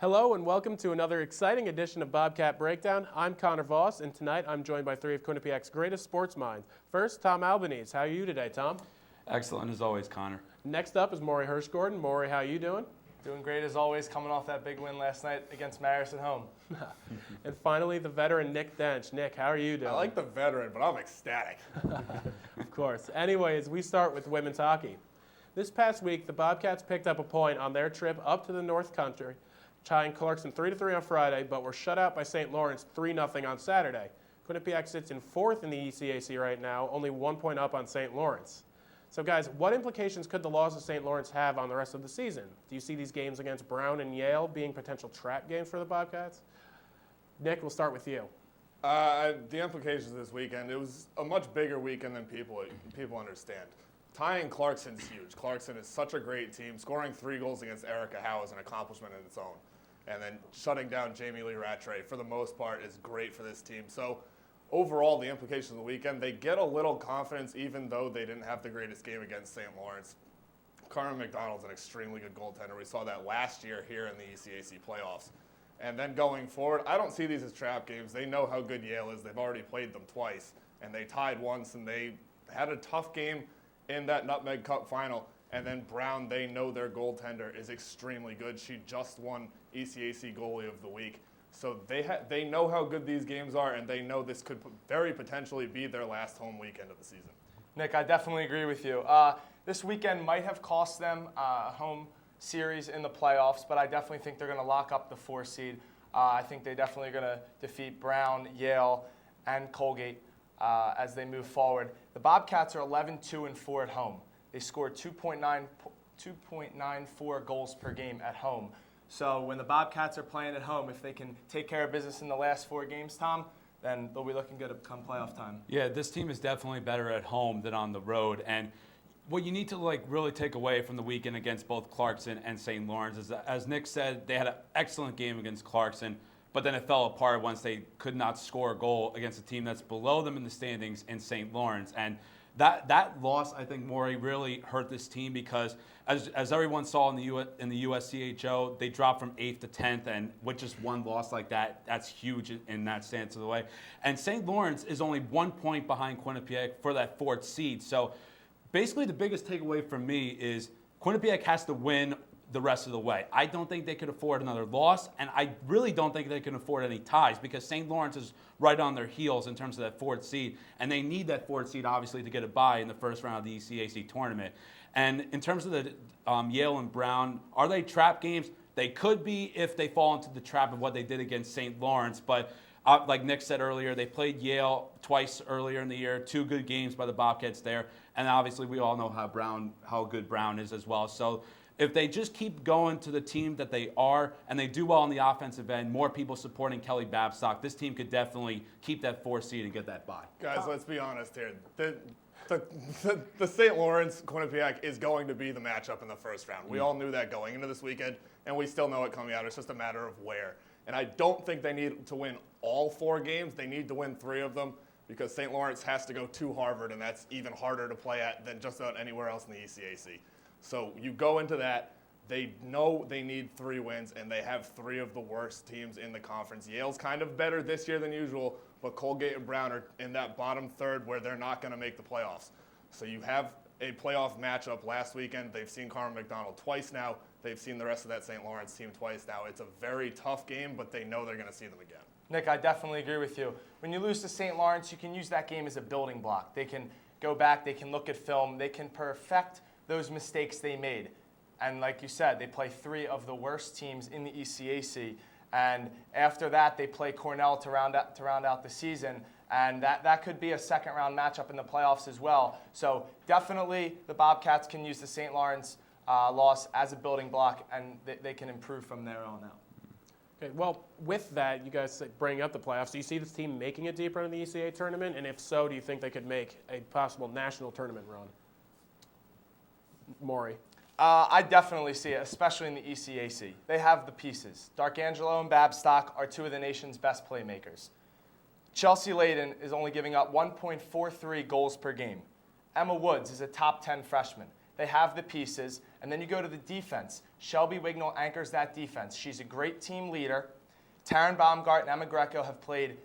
Hello and welcome to another exciting edition of Bobcat Breakdown. I'm Connor Voss, and tonight I'm joined by three of Quinnipiac's greatest sports minds. First, Tom Albanese. How are you today, Tom? Excellent as always, Connor. Next up is Morey Hershgordon. Morey, how are you doing? Doing great as always, coming off that big win last night against Marist at home. And finally, the veteran Nick Dench. Nick, how are you doing? I like the veteran, but I'm ecstatic. Of course. Anyways, we start with women's hockey. This past week, the Bobcats picked up a point on their trip up to the North Country, tying Clarkson 3-3 on Friday, but were shut out by St. Lawrence 3-0 on Saturday. Quinnipiac sits in fourth in the ECAC right now, only 1 point up on St. Lawrence. So guys, what implications could the loss of St. Lawrence have on the rest of the season? Do you see these games against Brown and Yale being potential trap games for the Bobcats? Nick, we'll start with you. The implications this weekend, it was a much bigger weekend than people understand. Tying Clarkson's huge. Clarkson is such a great team. Scoring 3 goals against Erica Howe is an accomplishment in its own. And then shutting down Jamie Lee Rattray, for the most part, is great for this team. So overall, the implications of the weekend, they get a little confidence even though they didn't have the greatest game against St. Lawrence. Carmen McDonald's an extremely good goaltender. We saw that last year here in the ECAC playoffs. And then going forward, I don't see these as trap games. They know how good Yale is. They've already played them twice. And they tied once, and they had a tough game in that Nutmeg Cup final. And then Brown, they know their goaltender is extremely good. She just won ECAC Goalie of the Week. So they know how good these games are, and they know this could very potentially be their last home weekend of the season. Nick, I definitely agree with you. This weekend might have cost them a home series in the playoffs, but I definitely think they're going to lock up the 4 seed. I think they definitely are going to defeat Brown, Yale, and Colgate as they move forward. The Bobcats are 11-2-4 at home. They scored 2.94 goals per game at home. So when the Bobcats are playing at home, if they can take care of business in the last 4 games, Tom, then they'll be looking good come playoff time. Yeah, this team is definitely better at home than on the road. And what you need to really take away from the weekend against both Clarkson and St. Lawrence is that, as Nick said, they had an excellent game against Clarkson, but then it fell apart once they could not score a goal against a team that's below them in the standings in St. Lawrence. And that loss, I think, Morey, really hurt this team because, as everyone saw in the USCHO, they dropped from 8th to 10th, and with just one loss like that, that's huge in that stance of the way. And St. Lawrence is only 1 point behind Quinnipiac for that 4th seed. So basically the biggest takeaway from me is Quinnipiac has to win the rest of the way. I don't think they could afford another loss, and I really don't think they can afford any ties because St. Lawrence is right on their heels in terms of that 4th seed, and they need that 4th seed, obviously, to get a bye in the first round of the ECAC tournament. And in terms of the Yale and Brown, are they trap games? They could be if they fall into the trap of what they did against St. Lawrence, but like Nick said earlier, they played Yale twice earlier in the year, 2 good games by the Bobcats there, and obviously we all know how good Brown is as well. So if they just keep going to the team that they are and they do well on the offensive end, more people supporting Kelly Babstock, this team could definitely keep that 4th seed and get that bye. Guys, let's be honest here. The St. Lawrence Quinnipiac is going to be the matchup in the first round. We all knew that going into this weekend, and we still know it coming out. It's just a matter of where. And I don't think they need to win all 4 games. They need to win 3 of them because St. Lawrence has to go to Harvard, and that's even harder to play at than just about anywhere else in the ECAC. So you go into that, they know they need 3 wins, and they have 3 of the worst teams in the conference. Yale's kind of better this year than usual, but Colgate and Brown are in that bottom third where they're not going to make the playoffs. So you have a playoff matchup last weekend. They've seen Carmen McDonald twice now. They've seen the rest of that St. Lawrence team twice now. It's a very tough game, but they know they're going to see them again. Nick, I definitely agree with you. When you lose to St. Lawrence, you can use that game as a building block. They can go back, they can look at film, they can perfect those mistakes they made. And like you said, they play 3 of the worst teams in the ECAC. And after that, they play Cornell to round out the season. And that could be a second-round matchup in the playoffs as well. So definitely the Bobcats can use the St. Lawrence loss as a building block, and they can improve from there on out. Okay, well, with that, you guys bring up the playoffs. Do you see this team making it deeper in the ECAA tournament? And if so, do you think they could make a possible national tournament run? Morey. I definitely see it, especially in the ECAC. They have the pieces. Darkangelo and Babstock are 2 of the nation's best playmakers. Chelsea Layden is only giving up 1.43 goals per game. Emma Woods is a top 10 freshman. They have the pieces. And then you go to the defense. Shelby Wignall anchors that defense. She's a great team leader. Taryn Baumgart and Emma Greco have played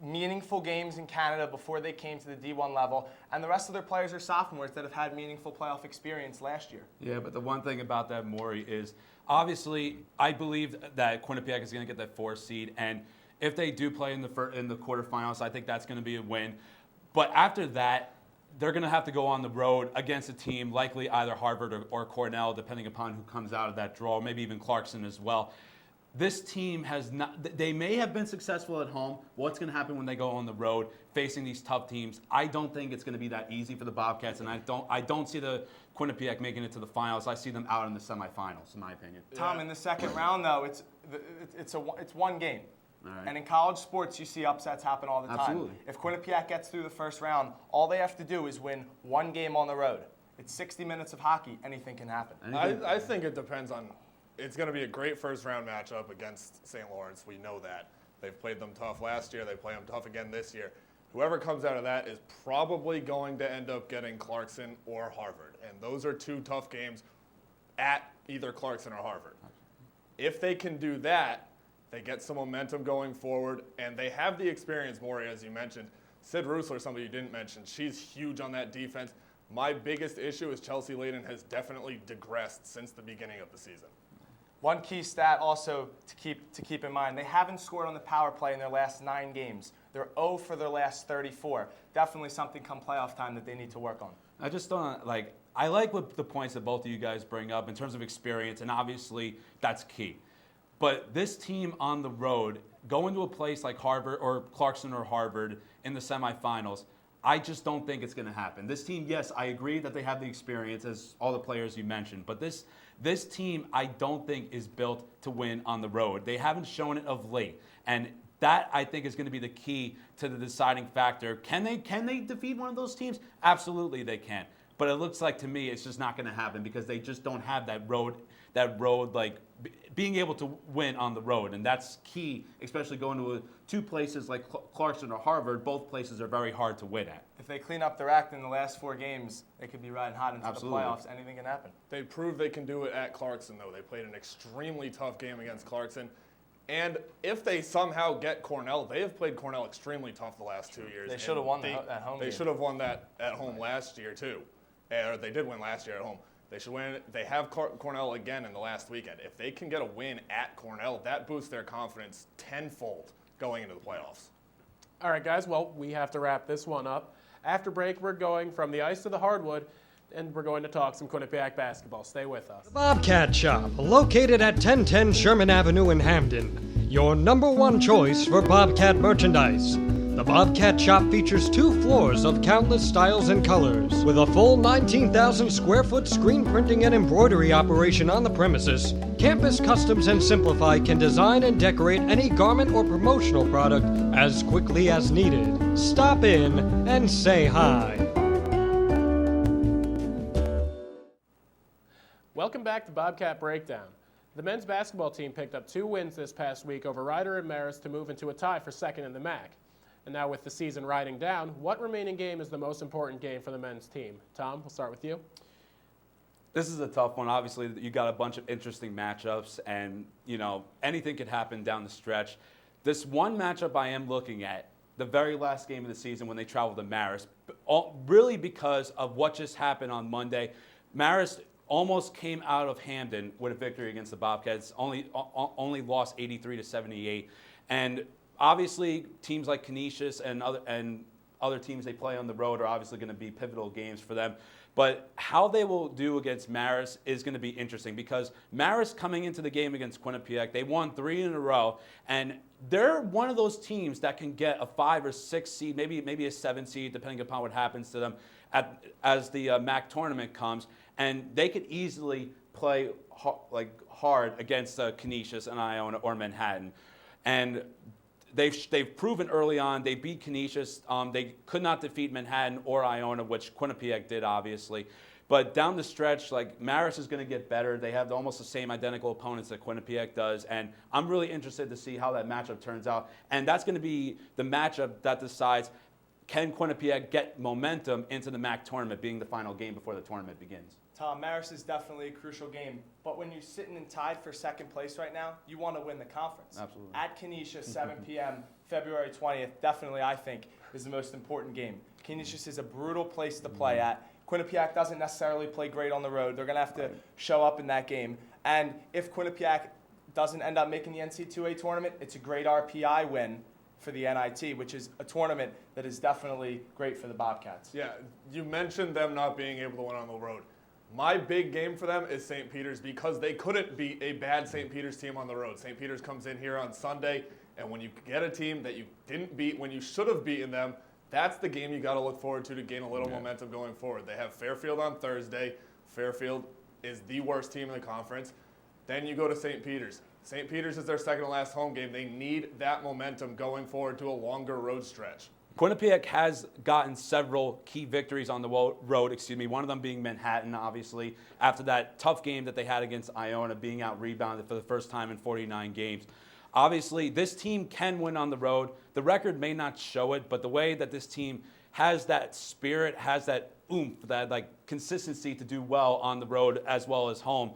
meaningful games in Canada before they came to the D1 level, and the rest of their players are sophomores that have had meaningful playoff experience last year. Yeah, but the one thing about that, Morey, is obviously I believe that Quinnipiac is going to get that 4th seed, and if they do play in the quarterfinals, I think that's going to be a win. But after that, they're going to have to go on the road against a team, likely either Harvard or Cornell, depending upon who comes out of that draw, maybe even Clarkson as well. This team has not, they may have been successful at home. What's going to happen when they go on the road facing these tough teams? I don't think it's going to be that easy for the Bobcats, and I don't see the Quinnipiac making it to the finals. I see them out in the semifinals, in my opinion. Tom, in the second round, though, it's one game. All right. And in college sports, you see upsets happen all the time. Absolutely. If Quinnipiac gets through the first round, all they have to do is win one game on the road. It's 60 minutes of hockey. Anything can happen. I think it depends on. It's going to be a great first-round matchup against St. Lawrence. We know that. They've played them tough last year. They play them tough again this year. Whoever comes out of that is probably going to end up getting Clarkson or Harvard. And those are 2 tough games at either Clarkson or Harvard. If they can do that, they get some momentum going forward, and they have the experience, Morey, as you mentioned. Sid Rusler, somebody you didn't mention, she's huge on that defense. My biggest issue is Chelsea Layden has definitely digressed since the beginning of the season. One key stat also to keep in mind, they haven't scored on the power play in their last 9 games. They're 0 for their last 34. Definitely something come playoff time that they need to work on. I just don't I like what the points that both of you guys bring up in terms of experience, and obviously that's key. But this team on the road, going to a place like Harvard or Clarkson or Harvard in the semifinals, I just don't think it's going to happen. This team, yes, I agree that they have the experience, as all the players you mentioned, but this team, I don't think, is built to win on the road. They haven't shown it of late, and that, I think, is going to be the key to the deciding factor. Can they defeat one of those teams? Absolutely they can. But it looks like, to me, it's just not going to happen because they just don't have that road, like, being able to win on the road. And that's key, especially going to 2 places like Clarkson or Harvard. Both places are very hard to win at. If they clean up their act in the last 4 games, they could be riding hot into Absolutely. the playoffs. Anything can happen. They proved they can do it at Clarkson, though. They played an extremely tough game against Clarkson. And if they somehow get Cornell, they have played Cornell extremely tough the last 2 years. They should have won that home They game. should have won that at home last year, too. Or they did win last year at home. They should win. They have Cornell again in the last weekend. If they can get a win at Cornell, that boosts their confidence tenfold going into the playoffs. All right, guys, well, we have to wrap this one up. After break, we're going from the ice to the hardwood, and we're going to talk some Quinnipiac basketball. Stay with us. The Bobcat Shop, located at 1010 Sherman Avenue in Hamden. Your #1 choice for Bobcat merchandise. The Bobcat Shop features 2 floors of countless styles and colors. With a full 19,000 square foot screen printing and embroidery operation on the premises, Campus Customs and Simplify can design and decorate any garment or promotional product as quickly as needed. Stop in and say hi. Welcome back to Bobcat Breakdown. The men's basketball team picked up 2 wins this past week over Iona and Marist to move into a tie for second in the MAC. And now with the season riding down, what remaining game is the most important game for the men's team? Tom, we'll start with you. This is a tough one. Obviously, you got a bunch of interesting matchups, and, anything could happen down the stretch. This one matchup I am looking at, the very last game of the season when they traveled to Marist, really because of what just happened on Monday. Marist almost came out of Hamden with a victory against the Bobcats, only lost 83-78. And obviously, teams like Canisius and other teams they play on the road are obviously going to be pivotal games for them. But how they will do against Marist is going to be interesting because Marist, coming into the game against Quinnipiac, they won 3 in a row, and they're one of those teams that can get a 5 or 6 seed, maybe a 7 seed, depending upon what happens to them as the MAC tournament comes, and they could easily play hard against Canisius and Iona or Manhattan, and They've proven early on. They beat Canisius. They could not defeat Manhattan or Iona, which Quinnipiac did, obviously. But down the stretch, Marist is going to get better. They have almost the same identical opponents that Quinnipiac does. And I'm really interested to see how that matchup turns out. And that's going to be the matchup that decides can Quinnipiac get momentum into the MAC tournament, being the final game before the tournament begins? Tom, Marist is definitely a crucial game, but when you're sitting and tied for second place right now, you want to win the conference. Absolutely. At Canisius, 7 p.m., February 20th, definitely, I think, is the most important game. Canisius is a brutal place to play at. Quinnipiac doesn't necessarily play great on the road. They're going to have to show up in that game. And if Quinnipiac doesn't end up making the NCAA tournament, it's a great RPI win for the NIT, which is a tournament that is definitely great for the Bobcats. Yeah, you mentioned them not being able to win on the road. My big game for them is St. Peter's because they couldn't beat a bad St. Peter's team on the road. St. Peter's comes in here on Sunday, and when you get a team that you didn't beat when you should have beaten them, that's the game you got to look forward to gain a little momentum going forward. They have Fairfield on Thursday. Fairfield is the worst team in the conference. Then you go to St. Peter's. St. Peter's is their second to last home game. They need that momentum going forward to a longer road stretch. Quinnipiac has gotten several key victories on the road, one of them being Manhattan, obviously, after that tough game that they had against Iona, being out-rebounded for the first time in 49 games. Obviously, this team can win on the road. The record may not show it, but the way that this team has that spirit, has that oomph, that consistency to do well on the road as well as home,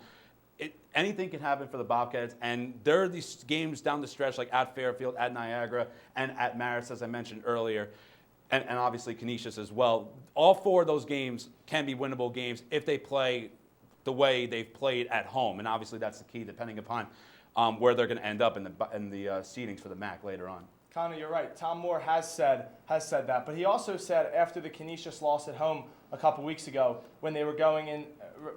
anything can happen for the Bobcats, and there are these games down the stretch, like at Fairfield, at Niagara, and at Marist, as I mentioned earlier, and obviously Canisius as well. All four of those games can be winnable games if they play the way they've played at home, and obviously that's the key, depending upon where they're going to end up in the seedings for the MAC later on. Connor, you're right. Tom Moore has said that, but he also said after the Canisius loss at home a couple weeks ago, when they were going in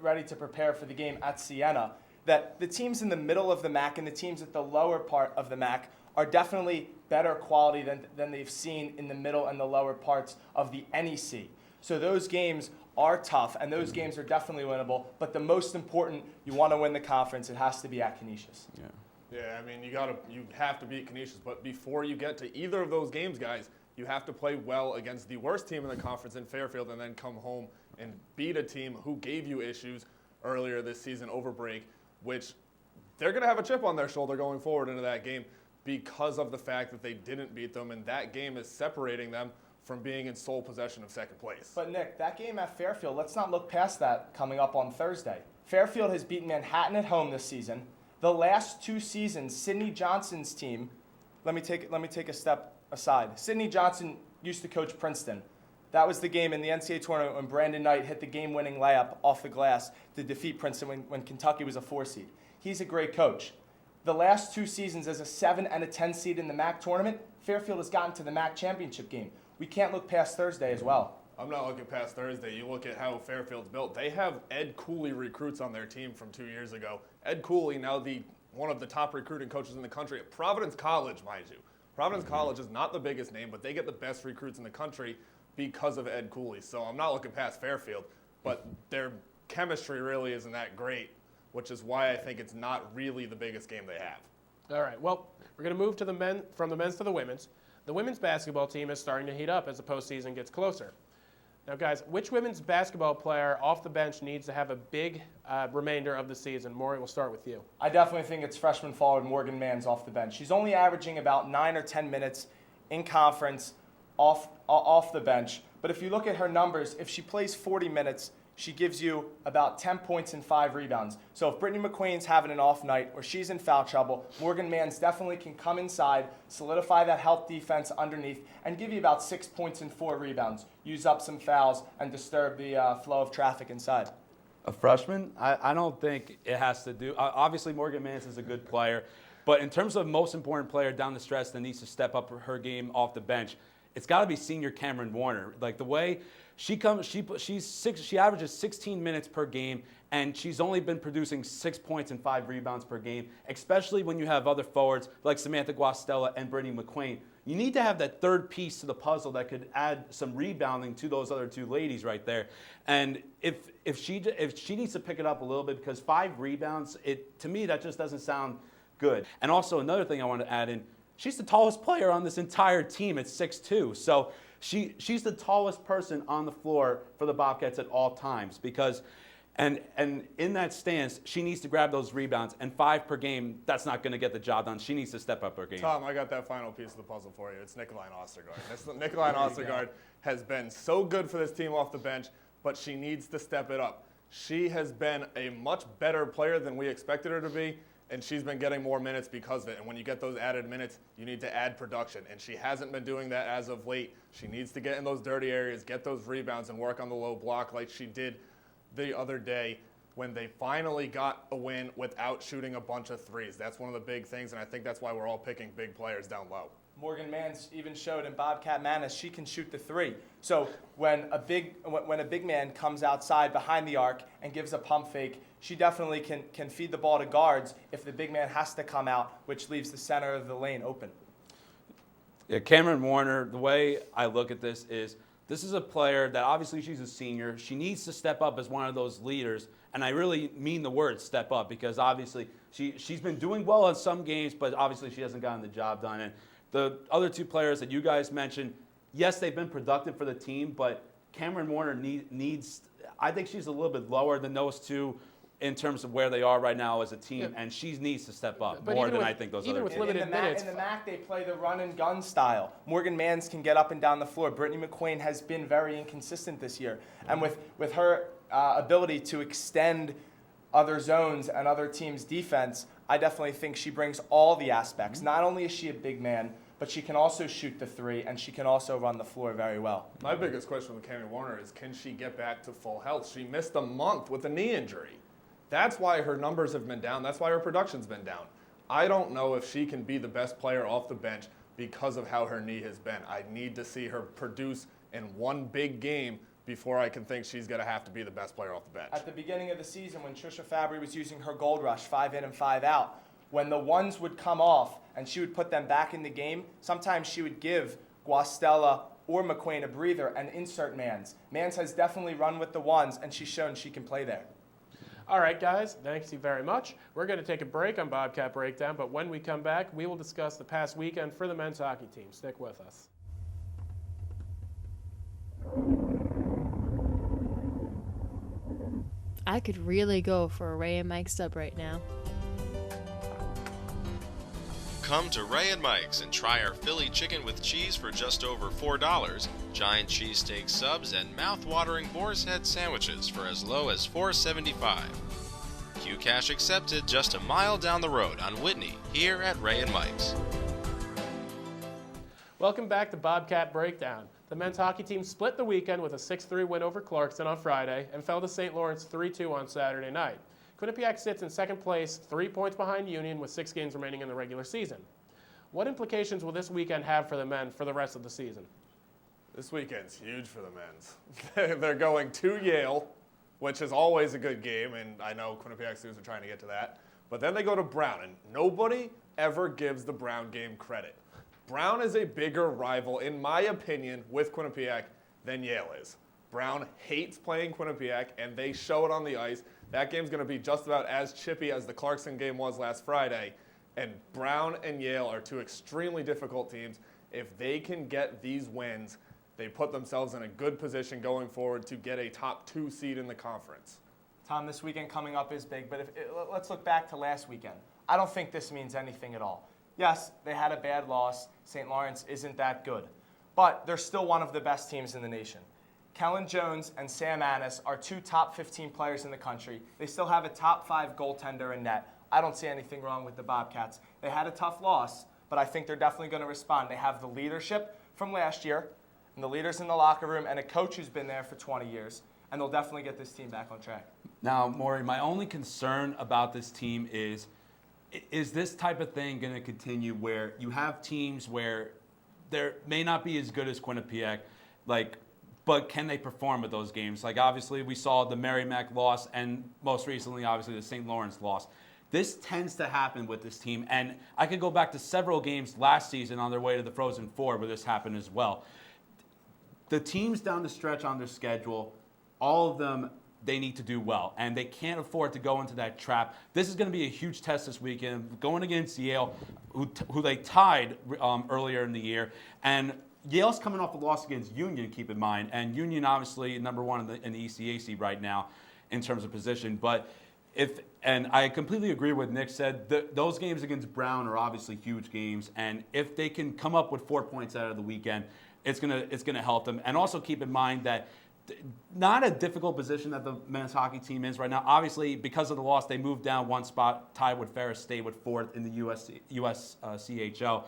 ready to prepare for the game at Siena, that the teams in the middle of the MAC and the teams at the lower part of the MAC are definitely better quality than they've seen in the middle and the lower parts of the NEC. So those games are tough, and those games are definitely winnable, but the most important, you want to win the conference, it has to be at Canisius. Yeah, I mean, you have to beat Canisius, but before you get to either of those games, guys, you have to play well against the worst team in the conference in Fairfield and then come home and beat a team who gave you issues earlier this season over break, which they're going to have a chip on their shoulder going forward into that game because of the fact that they didn't beat them, and that game is separating them from being in sole possession of second place. But Nick, that game at Fairfield, let's not look past that coming up on Thursday. Fairfield has beaten Manhattan at home this season. The last 2 seasons, Sidney Johnson's team, let me take a step aside. Sidney Johnson used to coach Princeton. That was the game in the NCAA tournament when Brandon Knight hit the game-winning layup off the glass to defeat Princeton when Kentucky was a 4 seed. He's a great coach. The last 2 seasons as a 7 and a 10 seed in the MAC tournament, Fairfield has gotten to the MAC championship game. We can't look past Thursday as well. I'm not looking past Thursday. You look at how Fairfield's built. They have Ed Cooley recruits on their team from 2 years ago. Ed Cooley, now one of the top recruiting coaches in the country at Providence College, mind you. Providence College is not the biggest name, but they get the best recruits in the country because of Ed Cooley. So I'm not looking past Fairfield, but their chemistry really isn't that great, which is why I think it's not really the biggest game they have. All right, well, we're going to move to from the men's to the women's. The women's basketball team is starting to heat up as the postseason gets closer. Now, guys, which women's basketball player off the bench needs to have a big remainder of the season? Morey, we'll start with you. I definitely think it's freshman forward Morgan Manns off the bench. She's only averaging about 9 or 10 minutes in conference off the bench. But if you look at her numbers, if she plays 40 minutes, she gives you about 10 points and 5 rebounds. So if Brittany McQueen's having an off night or she's in foul trouble, Morgan Manns definitely can come inside, solidify that help defense underneath, and give you about 6 points and 4 rebounds, use up some fouls, and disturb the flow of traffic inside. A freshman? I don't think it has to do. Obviously, Morgan Manns is a good player. But in terms of most important player down the stretch that needs to step up her game off the bench, it's got to be senior Cameron Warner. Like the way she averages 16 minutes per game, and she's only been producing 6 points and 5 rebounds per game, especially when you have other forwards like Samantha Guastella and Brittany McQueen. You need to have that third piece to the puzzle that could add some rebounding to those other 2 ladies right there. And if she needs to pick it up a little bit, because 5 rebounds, to me that just doesn't sound good. And also another thing I want to add in, she's the tallest player on this entire team at 6'2". So she's the tallest person on the floor for the Bobcats at all times, because And in that stance, she needs to grab those rebounds. And 5 per game, that's not going to get the job done. She needs to step up her game. Tom, I got that final piece of the puzzle for you. It's Nicolai Ostergaard. Nicolai Ostergaard has been so good for this team off the bench, but she needs to step it up. She has been a much better player than we expected her to be, and she's been getting more minutes because of it. And when you get those added minutes, you need to add production. And she hasn't been doing that as of late. She needs to get in those dirty areas, get those rebounds, and work on the low block like she did the other day when they finally got a win without shooting a bunch of threes. That's one of the big things, and I think that's why we're all picking big players down low. Morgan Mans even showed in Bobcat Madness she can shoot the 3. So when a big man comes outside behind the arc and gives a pump fake, she definitely can feed the ball to guards if the big man has to come out, which leaves the center of the lane open. Yeah, Cameron Warner, the way I look at this is a player that obviously she's a senior. She needs to step up as one of those leaders, and I really mean the word step up because obviously she's been doing well in some games, but obviously she hasn't gotten the job done. And the other 2 players that you guys mentioned, yes, they've been productive for the team, but Cameron Warner needs I think she's a little bit lower than those 2 in terms of where they are right now as a team, and she needs to step up more than I think those other with two. limited minutes. In the MAC, they play the run and gun style. Morgan Mans can get up and down the floor. Brittany McQuain has been very inconsistent this year. And with her ability to extend other zones and other teams' defense, I definitely think she brings all the aspects. Not only is she a big man, but she can also shoot the 3, and she can also run the floor very well. My biggest question with Cameron Warner is, can she get back to full health? She missed a month with a knee injury. That's why her numbers have been down. That's why her production's been down. I don't know if she can be the best player off the bench because of how her knee has been. I need to see her produce in one big game before I can think she's going to have to be the best player off the bench. At the beginning of the season, when Trisha Fabry was using her gold rush, 5 in and 5 out, when the ones would come off and she would put them back in the game, sometimes she would give Guastella or McQuain a breather and insert Mans. Mans has definitely run with the ones, and she's shown she can play there. All right, guys, thanks you very much. We're going to take a break on Bobcat Breakdown, but when we come back, we will discuss the past weekend for the men's hockey team. Stick with us. I could really go for a Ray and Mike sub right now. Come to Ray and Mike's and try our Philly chicken with cheese for just over $4, giant cheesesteak subs, and mouth-watering boar's head sandwiches for as low as $4.75. Q-Cash accepted just a mile down the road on Whitney, here at Ray and Mike's. Welcome back to Bobcat Breakdown. The men's hockey team split the weekend with a 6-3 win over Clarkson on Friday and fell to St. Lawrence 3-2 on Saturday night. Quinnipiac sits in second place, 3 points behind Union with 6 games remaining in the regular season. What implications will this weekend have for the men for the rest of the season? This weekend's huge for the men's. They're going to Yale, which is always a good game, and I know Quinnipiac students are trying to get to that. But then they go to Brown, and nobody ever gives the Brown game credit. Brown is a bigger rival, in my opinion, with Quinnipiac than Yale is. Brown hates playing Quinnipiac, and they show it on the ice. That game's going to be just about as chippy as the Clarkson game was last Friday. And Brown and Yale are 2 extremely difficult teams. If they can get these wins, they put themselves in a good position going forward to get a top 2 seed in the conference. Tom, this weekend coming up is big, but let's look back to last weekend. I don't think this means anything at all. Yes, they had a bad loss. St. Lawrence isn't that good. But they're still one of the best teams in the nation. Kellen Jones and Sam Annis are 2 top 15 players in the country. They still have a top 5 goaltender in net. I don't see anything wrong with the Bobcats. They had a tough loss, but I think they're definitely going to respond. They have the leadership from last year, and the leaders in the locker room, and a coach who's been there for 20 years, and they'll definitely get this team back on track. Now, Morey, my only concern about this team is this type of thing going to continue where you have teams where they may not be as good as Quinnipiac, but can they perform at those games? Like, obviously, we saw the Merrimack loss, and most recently, obviously, the St. Lawrence loss. This tends to happen with this team, and I could go back to several games last season on their way to the Frozen Four where this happened as well. The teams down the stretch on their schedule, all of them, they need to do well, and they can't afford to go into that trap. This is going to be a huge test this weekend, going against Yale, who they tied earlier in the year, and Yale's coming off a loss against Union, keep in mind, and Union obviously number 1 in the ECAC right now. in terms of position. But and I completely agree with Nick said, those games against Brown are obviously huge games, and if they can come up with 4 points out of the weekend, it's gonna help them. And also keep in mind that not a difficult position that the men's hockey team is right now. Obviously, because of the loss, they moved down one spot, tied with Ferris State with 4th in the USCHL.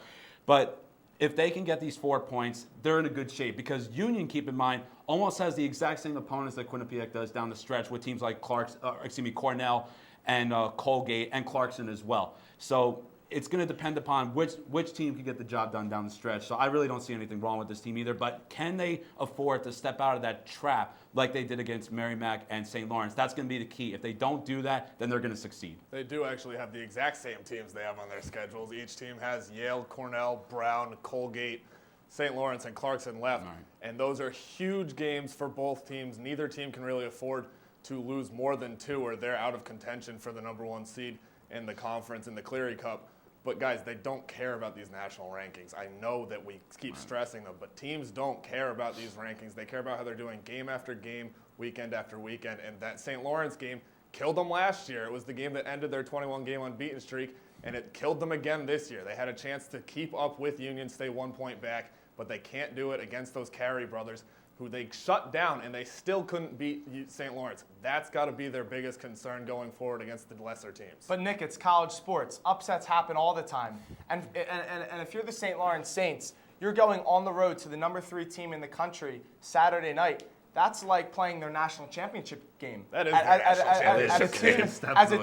But if they can get these 4 points, they're in a good shape, because Union, keep in mind, almost has the exact same opponents that Quinnipiac does down the stretch with teams like Cornell and Colgate and Clarkson as well. So it's going to depend upon which team can get the job done down the stretch. So I really don't see anything wrong with this team either. But can they afford to step out of that trap like they did against Merrimack and St. Lawrence? That's going to be the key. If they don't do that, then they're going to succeed. They do actually have the exact same teams they have on their schedules. Each team has Yale, Cornell, Brown, Colgate, St. Lawrence, and Clarkson left. Right. And those are huge games for both teams. Neither team can really afford to lose more than 2, or they're out of contention for the #1 seed in the conference in the Cleary Cup. But guys, they don't care about these national rankings. I know that we keep stressing them, but teams don't care about these rankings. They care about how they're doing game after game, weekend after weekend. And that St. Lawrence game killed them last year. It was the game that ended their 21-game unbeaten streak, and it killed them again this year. They had a chance to keep up with Union, stay 1 point back, but they can't do it against those Carey brothers, who they shut down, and they still couldn't beat St. Lawrence. That's got to be their biggest concern going forward against the lesser teams. But Nick, it's college sports. Upsets happen all the time. And if you're the St. Lawrence Saints, you're going on the road to the #3 team in the country Saturday night. That's like playing their national championship game. That is their national championship game. As a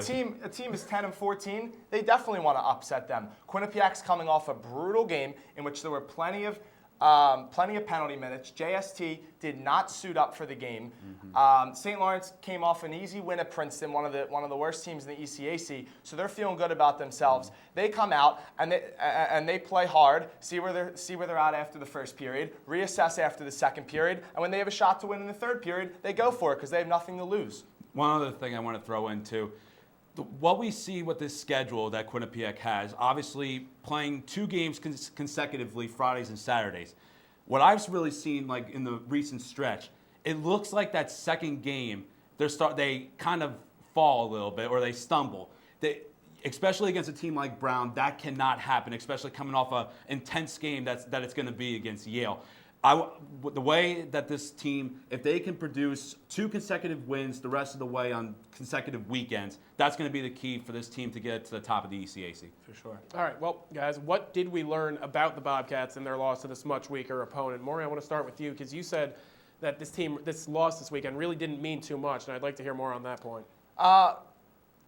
team is 10-14. They definitely want to upset them. Quinnipiac's coming off a brutal game in which there were plenty of penalty minutes. JST did not suit up for the game. St. Lawrence came off an easy win at Princeton, one of the worst teams in the ECAC, so they're feeling good about themselves. They come out and they play hard, see where they're at after the first period, reassess after the second period, and when they have a shot to win in the third period, they go for it because they have nothing to lose. One other thing I want to throw in too. What we see with this schedule that Quinnipiac has, obviously playing 2 games consecutively, Fridays and Saturdays. What I've really seen, like in the recent stretch, it looks like that second game, they kind of fall a little bit, or they stumble. Especially against a team like Brown, that cannot happen, especially coming off an intense game that it's going to be against Yale. The way that this team, if they can produce 2 consecutive wins the rest of the way on consecutive weekends, that's going to be the key for this team to get to the top of the ECAC. For sure. All right, well, guys, what did we learn about the Bobcats and their loss to this much weaker opponent? Morey, I want to start with you, because you said that this loss this weekend really didn't mean too much, and I'd like to hear more on that point.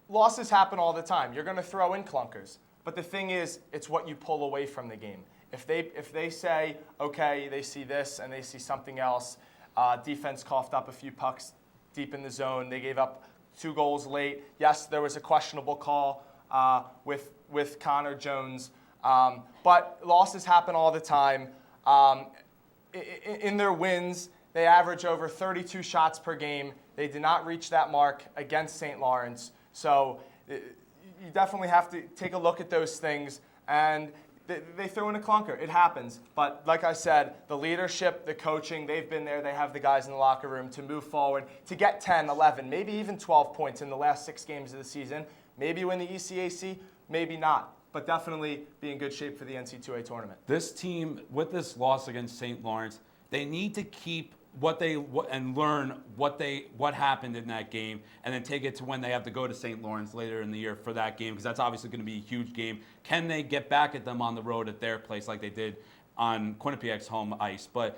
Losses happen all the time. You're going to throw in clunkers. But the thing is, it's what you pull away from the game. If they say, okay, they see this and they see something else, defense coughed up a few pucks deep in the zone. They gave up 2 goals late. Yes, there was a questionable call with Connor Jones. But losses happen all the time. In their wins, they average over 32 shots per game. They did not reach that mark against St. Lawrence. So you definitely have to take a look at those things. And they throw in a clunker. It happens. But like I said, the leadership, the coaching, they've been there. They have the guys in the locker room to move forward, to get 10, 11, maybe even 12 points in the last 6 games of the season. Maybe win the ECAC, maybe not. But definitely be in good shape for the NCAA tournament. This team, with this loss against St. Lawrence, they need to keep and learn what happened in that game, and then take it to when they have to go to St. Lawrence later in the year for that game, because that's obviously going to be a huge game. Can they get back at them on the road at their place like they did on Quinnipiac's home ice? But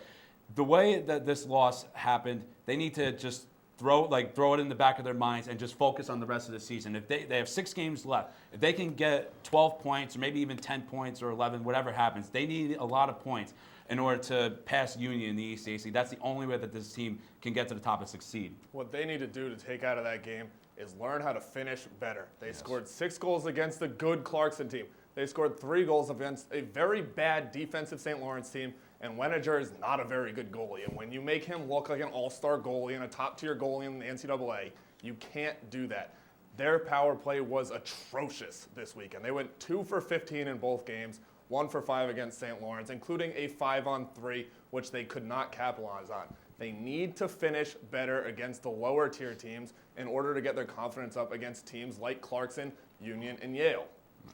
the way that this loss happened, they need to just throw it in the back of their minds and just focus on the rest of the season. If they have 6 games left, if they can get 12 points or maybe even 10 points or 11, whatever happens, they need a lot of points in order to pass Union in the ECAC. That's the only way that this team can get to the top and succeed. What they need to do to take out of that game is learn how to finish better. They scored 6 goals against a good Clarkson team. They scored 3 goals against a very bad defensive St. Lawrence team, and Weninger is not a very good goalie. And when you make him look like an all-star goalie and a top-tier goalie in the NCAA, you can't do that. Their power play was atrocious this weekend. They went 2 for 15 in both games, 1 for 5 against St. Lawrence, including a 5-on-3, which they could not capitalize on. They need to finish better against the lower tier teams in order to get their confidence up against teams like Clarkson, Union, and Yale.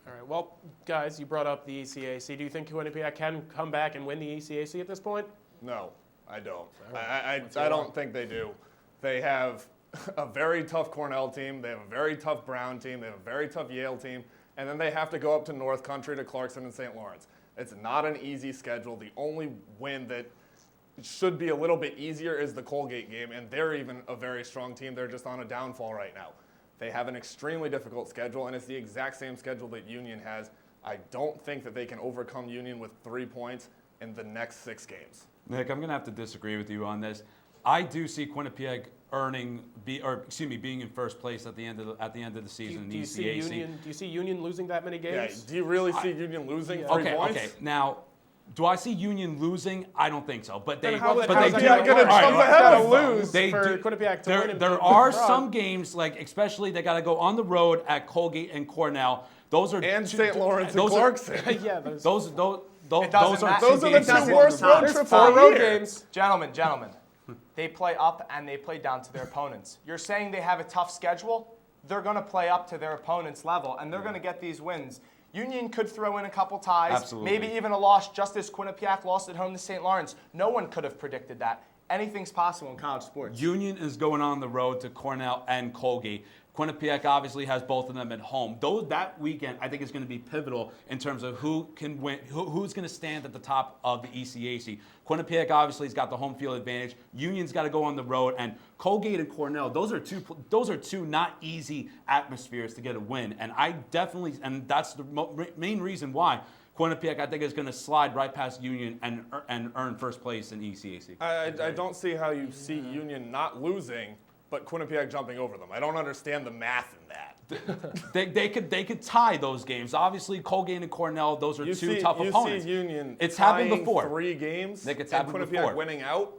All right. Well, guys, you brought up the ECAC. Do you think Quinnipiac can come back and win the ECAC at this point? No, I don't. Right. I don't think they do. They have a very tough Cornell team. They have a very tough Brown team. They have a very tough Yale team. And then they have to go up to North Country to Clarkson and St. Lawrence. It's not an easy schedule. The only win that should be a little bit easier is the Colgate game, and they're even a very strong team. They're just on a downfall right now. They have an extremely difficult schedule, and it's the exact same schedule that Union has. I don't think that they can overcome Union with 3 points in the next 6 games. Nick, I'm going to have to disagree with you on this. I do see Quinnipiac being in first place at the end of the season in the ECAC. Do you see Union losing that many Yeah, games? do you really see Union losing 3 points? Okay. Now, do I see Union losing? I don't think so. But they, Then how but is they that do. going to jump ahead of them? lose They for do- Quinnipiac to win? and There be are abroad? some games, like especially they got to go on the road at Colgate and Cornell. Those are And St. Lawrence and those are- Clarkson. Yeah, those Those It are doesn't matter. Those are the It doesn't 2 worst matter. road there's trips 4 all road year. games. Gentlemen, they play up and they play down to their opponents. You're saying they have a tough schedule? They're going to play up to their opponent's level, and they're going to get these wins. Union could throw in a couple ties, Absolutely. maybe even a loss, just as Quinnipiac lost at home to St. Lawrence. No one could have predicted that. Anything's possible in college sports. Union is going on the road to Cornell and Colgate. Quinnipiac obviously has both of them at home. That weekend, I think, is going to be pivotal in terms of who can win, who's going to stand at the top of the ECAC. Quinnipiac obviously has got the home field advantage. Union's got to go on the road, and Colgate and Cornell. Those are two not easy atmospheres to get a win, and that's the main reason why Quinnipiac, I think, is going to slide right past Union and earn first place in ECAC. I don't see how you see Union not losing, but Quinnipiac jumping over them. I don't understand the math in that. They could tie those games. Obviously, Colgate and Cornell, those are two tough opponents. You see Union It's happened tying before. 3 games Nick, it's and happened Quinnipiac before. winning out.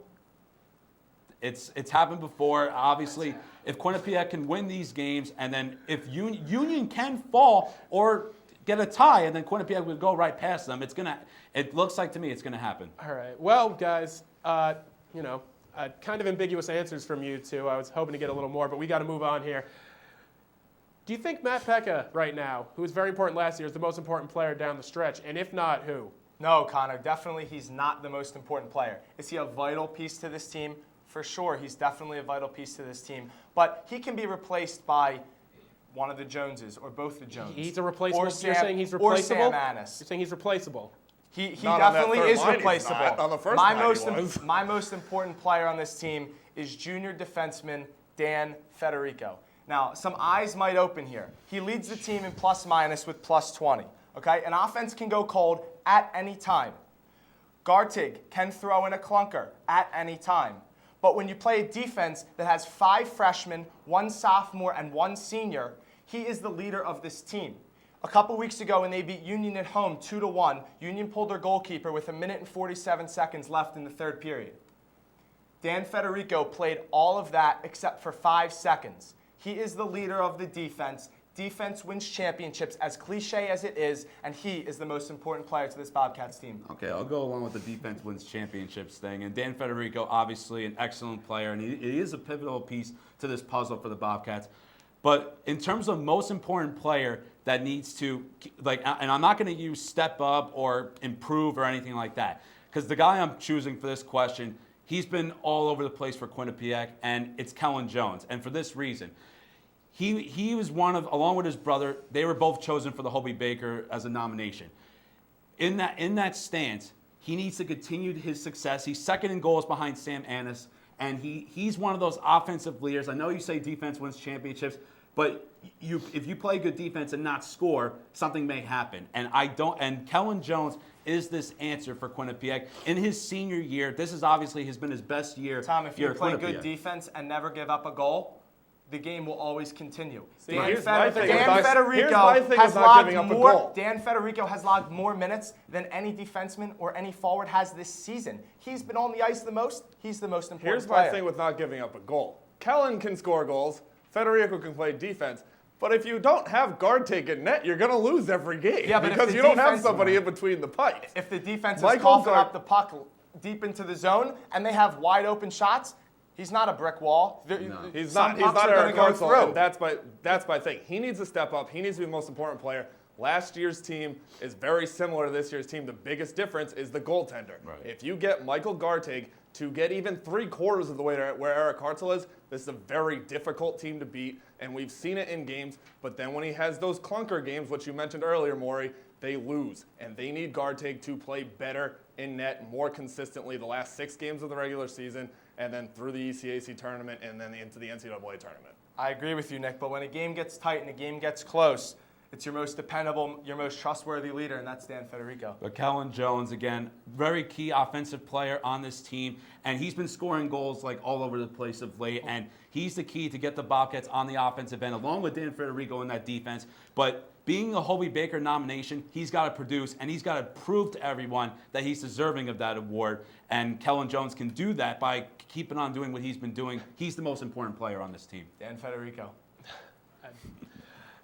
It's happened before. Obviously, if Quinnipiac can win these games, and then if Union can fall or get a tie, and then Quinnipiac would go right past them, it looks like to me it's going to happen. All right. Well, guys, kind of ambiguous answers from you two. I was hoping to get a little more, but we got to move on here. Do you think Matt Pekka right now, who was very important last year, is the most important player down the stretch? And if not, who? No, Connor, definitely he's not the most important player. Is he a vital piece to this team? For sure, he's definitely a vital piece to this team. But he can be replaced by one of the Joneses or both the Joneses. He's a replaceable. Or You're saying he's replaceable? Or Sam Annis. You're saying he's replaceable. He Not on that definitely third is line, he's replaceable. not. On the first line he was. My most important player on this team is junior defenseman Dan Federico. Now, some eyes might open here. He leads the team in plus-minus with +20. Okay, an offense can go cold at any time. Gartig can throw in a clunker at any time. But when you play a defense that has 5 freshmen, 1 sophomore, and 1 senior, he is the leader of this team. A couple weeks ago when they beat Union at home 2-1, Union pulled their goalkeeper with 1 minute and 47 seconds left in the third period. Dan Federico played all of that except for 5 seconds. He is the leader of the defense. Defense wins championships, as cliche as it is, and he is the most important player to this Bobcats team. Okay, I'll go along with the defense wins championships thing. And Dan Federico, obviously an excellent player, and he is a pivotal piece to this puzzle for the Bobcats. But in terms of most important player that needs to, and I'm not going to use step up or improve or anything like that, because the guy I'm choosing for this question, he's been all over the place for Quinnipiac, and it's Kellen Jones. And for this reason, he was one of, along with his brother, they were both chosen for the Hobie Baker as a nomination. In that stance, he needs to continue his success. He's second in goals behind Sam Annis, and he's one of those offensive leaders. I know you say defense wins championships, but if you play good defense and not score, something may happen. And Kellen Jones is this answer for Quinnipiac. In his senior year, this is obviously has been his best year. Tom, if you at play Quinnipiac. good defense and never give up a goal, the game will always continue. here's my thing Dan about- Federico here's my thing has with not giving logged up a more. goal. Dan Federico has logged more minutes than any defenseman or any forward has this season. He's been on the ice the most. He's the most important Here's player. my thing with not giving up a goal. Kellen can score goals. Federico can play defense. But if you don't have guard take at net, you're going to lose every game. Yeah, but if because the you don't have defense- somebody in between the pipes. If the defense is Michael coughing Gar- up the puck deep into the zone and they have wide open shots, he's not a brick wall. He's Some not. He's pucks not are Eric gonna go Hartzell, through. and that's my thing. He needs to step up. He needs to be the most important player. Last year's team is very similar to this year's team. The biggest difference is the goaltender. Right. If you get Michael Gartig to get even 3/4 of the way to where Eric Hartzell is, this is a very difficult team to beat, and we've seen it in games. But then when he has those clunker games, which you mentioned earlier, Morey, they lose, and they need Gartig to play better in net more consistently the last 6 games of the regular season, and then through the ECAC tournament, and then into the NCAA tournament. I agree with you, Nick, but when a game gets tight and a game gets close, it's your most dependable, your most trustworthy leader, and that's Dan Federico. But Kellen Jones, again, very key offensive player on this team, and he's been scoring goals like all over the place of late, and he's the key to get the Bobcats on the offensive end, along with Dan Federico in that defense. But being a Hobie Baker nomination, he's got to produce, and he's got to prove to everyone that he's deserving of that award, and Kellen Jones can do that by keeping on doing what he's been doing. He's the most important player on this team. Dan Federico.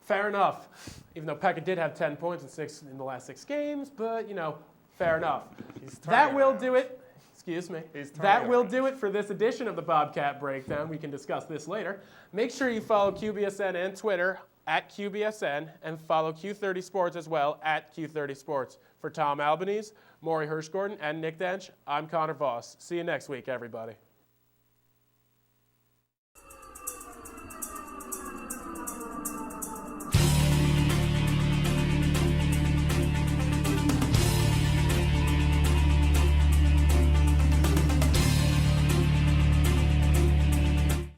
Fair enough. Even though Pekka did have 10 points in the last 6 games, but, fair enough. That will do it. Excuse me. That will do it for this edition of the Bobcat Breakdown. We can discuss this later. Make sure you follow QBSN and Twitter at QBSN, and follow Q30 Sports as well at Q30 Sports. For Tom Albanese, Morey Hershgordon, and Nick Dench, I'm Connor Voss. See you next week, everybody.